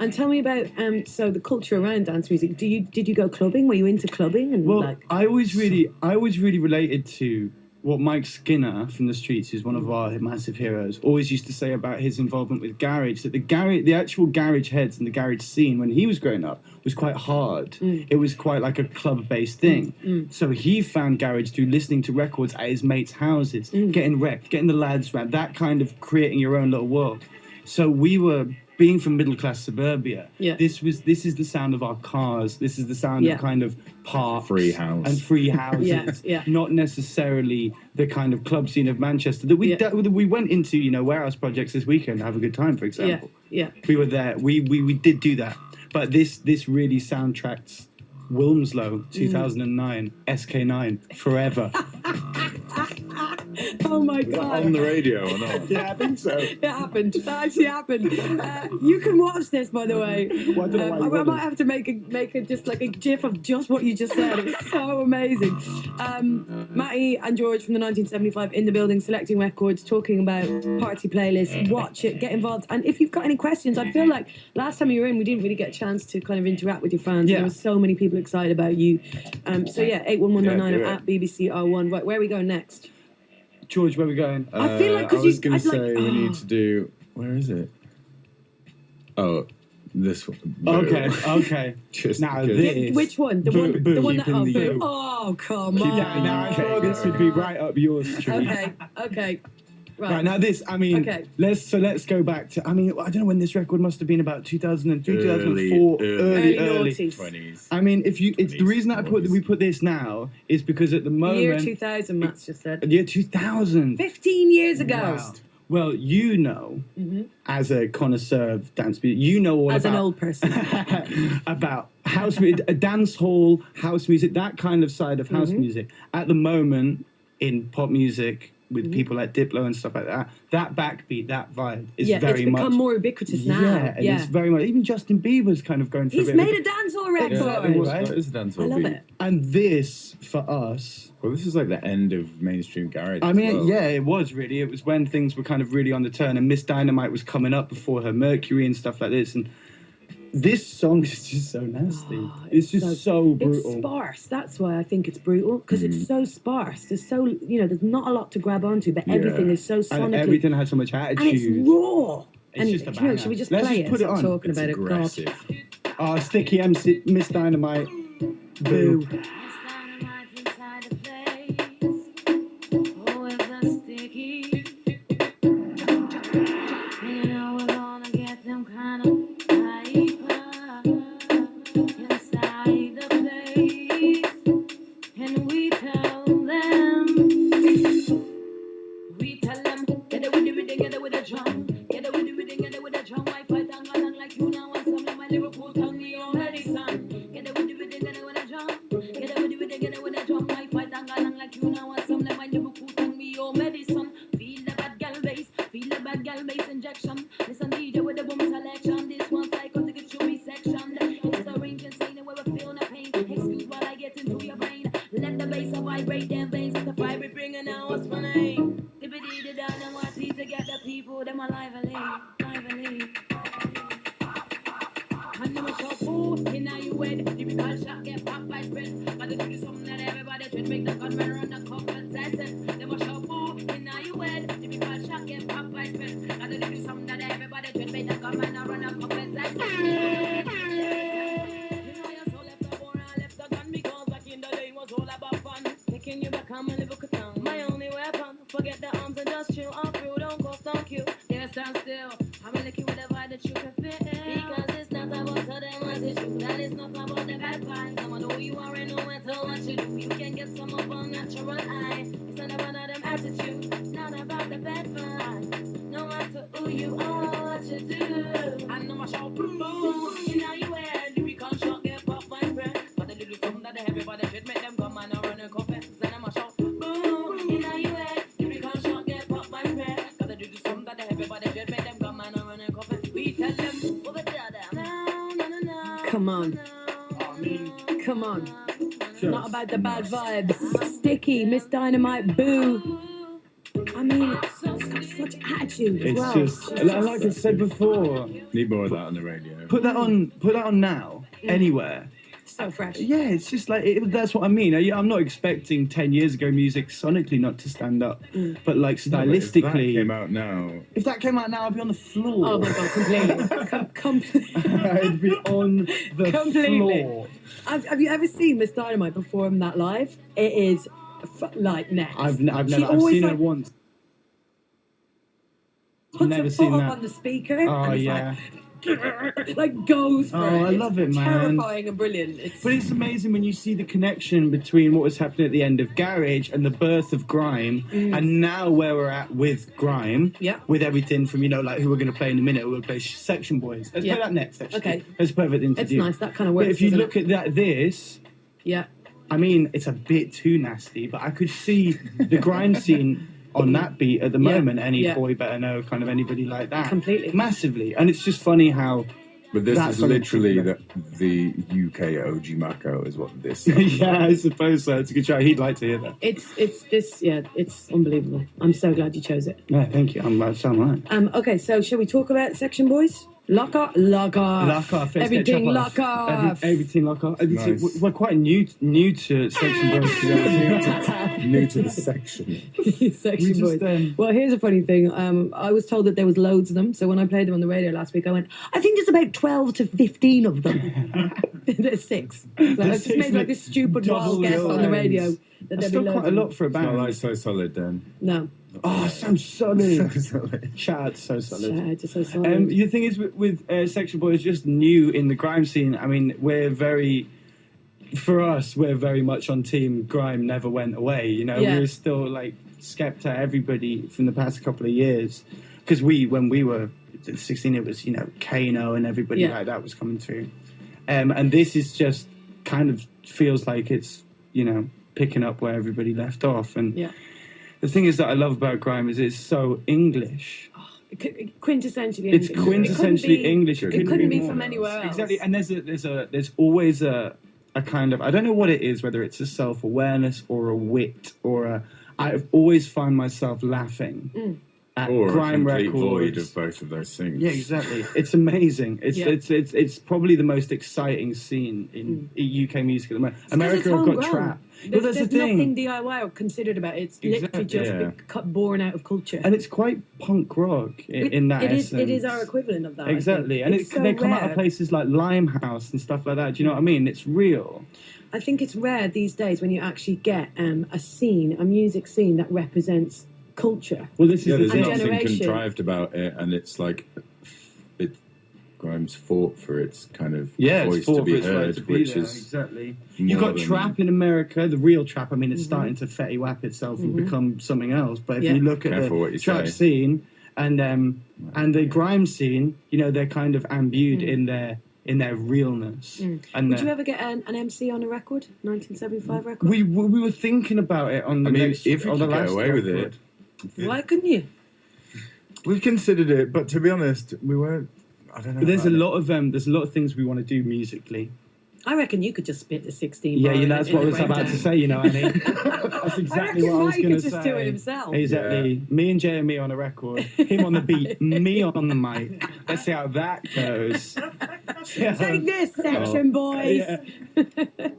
And tell me about so the culture around dance music. Did you go clubbing? Were you into clubbing? And well, I always really related to what Mike Skinner from the Streets, who's one of our massive heroes, always used to say about his involvement with garage. That the actual garage heads and the garage scene when he was growing up was quite hard. It was quite like a club-based thing. So he found garage through listening to records at his mates' houses, getting wrecked, getting the lads around, that kind of creating your own little world. So we were, being from middle-class suburbia, this is the sound of our cars. This is the sound of kind of parks free house and free houses. Not necessarily the kind of club scene of Manchester that we went into, you know, warehouse projects this weekend to have a good time, for example. We were there. We did do that. But this really soundtracks Wilmslow 2009 SK9 forever. Oh my God! On the radio or not? Yeah, I think so. It happened. That actually happened. You can watch this, by the way. I might have to make a just like a GIF of just what you just said. It's so amazing. Matty and George from the 1975 in the building, selecting records, talking about party playlists. Watch it, get involved, and if you've got any questions, I feel like last time you were in, we didn't really get a chance to kind of interact with your fans. There were so many people excited about you. So yeah, 81199 at BBC R1. Right, where are we going next? George, where are we going? I feel like I was going to say we need to do. Where is it? Oh, this one. Okay. Just now because. this. Which one? The one that. Oh, boo. Oh, come on. Now I thought this would be right up your street. Okay. Right, now this, I mean, let's go back to, I mean, I don't know when this record must have been, about 2003, 2004, early 20s. I mean, it's the reason that we put this now is because at the moment... Year 2000, Matt's just said. Year 2000. 15 years ago. Wow. Well, you know, as a connoisseur of dance music, you know all as about... an old person. about house music, a dance hall, house music, that kind of side of house music. At the moment, in pop music... with people like Diplo and stuff like that, that backbeat, that vibe is very much... it's become more ubiquitous now. Yeah, and it's very much... Even Justin Bieber's kind of going through He's made a dancehall record. Yeah, it is a dancehall I love beat. it. And this, for us... Well, this is like the end of mainstream garage. I mean, it was really. It was when things were kind of really on the turn, and Miss Dynamite was coming up before her Mercury and stuff like this, and... This song is just so nasty. It's just so brutal. It's sparse. That's why I think it's brutal, because it's so sparse. There's there's not a lot to grab onto, but everything is so sonically. And everything has so much attitude. And it's raw. It's just a banger. Should we just Let's play just it? put it on. Talking It's about aggressive. it. Sticky MC, Miss Dynamite. Boo. Come on. It's not about the bad vibes. Sticky, Miss Dynamite, boo. I mean, it's got such attitude as well. It's just, like I said before... Need more of that on the radio. put that on now, anywhere. So fresh. Yeah, it's just like that's what I mean. I'm not expecting 10 years ago music sonically not to stand up, but like stylistically. If that came out now, I'd be on the floor. Oh my god, completely. Completely. I'd be on the floor. Have you ever seen Miss Dynamite perform that live? It is like next. I've seen it once. Puts never her seen foot that. up on the speaker. Oh and it's yeah. like goes for it. I love it, man. Terrifying and brilliant. But it's amazing when you see the connection between what was happening at the end of Garage and the birth of grime, and now where we're at with grime, with everything from like who we're going to play in a minute. We're going to play Section Boys. Let's play that next. Actually. Okay, that's a perfect thing to do. It's nice. That kind of works. But if you look at this, I mean, it's a bit too nasty. But I could see the grime scene on that beat at the moment. Any boy better know, kind of anybody like that. Completely. Massively. And it's just funny how... But this is literally the UK OG Mako is what this is. Yeah, I suppose so. It's a good try. He'd like to hear that. It's unbelievable. I'm so glad you chose it. Yeah, thank you. I'm so right. Okay, so shall we talk about Section Boys? Lock off. Everything lock off. Everything lock off. Nice. We're quite new to Section Boys. New to the section. Section Boys. Well, here's a funny thing. I was told that there was loads of them. So when I played them on the radio last week, I went, I think there's about 12 to 15 of them. There's 6. So I just made like this stupid wild guess on the radio. That's still quite a lot for a band. It's not like So Solid then. No. Oh, So Solid. Shout out to So Solid. Shout out to So Solid. The thing is with Section Boys, just new in the grime scene. I mean, we're very much on team grime never went away. We're still like Skepta, everybody from the past couple of years. Because when we were 16, it was, Kano and everybody like that was coming through. And this is just kind of feels like it's, picking up where everybody left off. And the thing is that I love about grime is it's so English. Quintessentially English. It's English. quintessentially English. It couldn't be from anywhere else. Exactly. And there's always a kind of, I don't know what it is, whether it's a self-awareness or a wit or I've always find myself laughing at grime a complete records. void of both of those things. Yeah, exactly. It's amazing. It's probably the most exciting scene in UK music at the moment. America have got trap. There's nothing DIY or considered about it. It's literally just born out of culture. And it's quite punk rock in that essence. It is our equivalent of that. Exactly. And they come out of places like Limehouse and stuff like that. Do you know what I mean? It's real. I think it's rare these days when you actually get a music scene that represents culture. Well, this is there's nothing contrived about it, and it's like Grime's fought for its kind of voice to be heard, which is exactly. You've got trap in America, the real trap. I mean, it's starting to fetty wap itself and become something else. But if you look at the trap scene and the grime scene, they're kind of imbued in their realness. And would you ever get an MC on a record, 1975 record? We were thinking about it on the if you could get away with it. Why couldn't you? We've considered it, but to be honest, we weren't. I don't know. There's a lot of things we want to do musically. I reckon you could just spit the 16. Yeah, that's what I was about to say. Annie. That's exactly what I was going to say. Just do it himself. Exactly. Yeah. Me and Jeremy on a record, him on the beat, me on the mic. Let's see how that goes. Take this, Section Boys.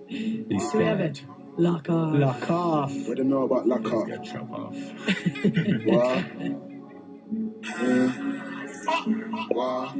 He's Do we have it? Lock off. Lock off. What do you know about lock off? Get chop off. What? What?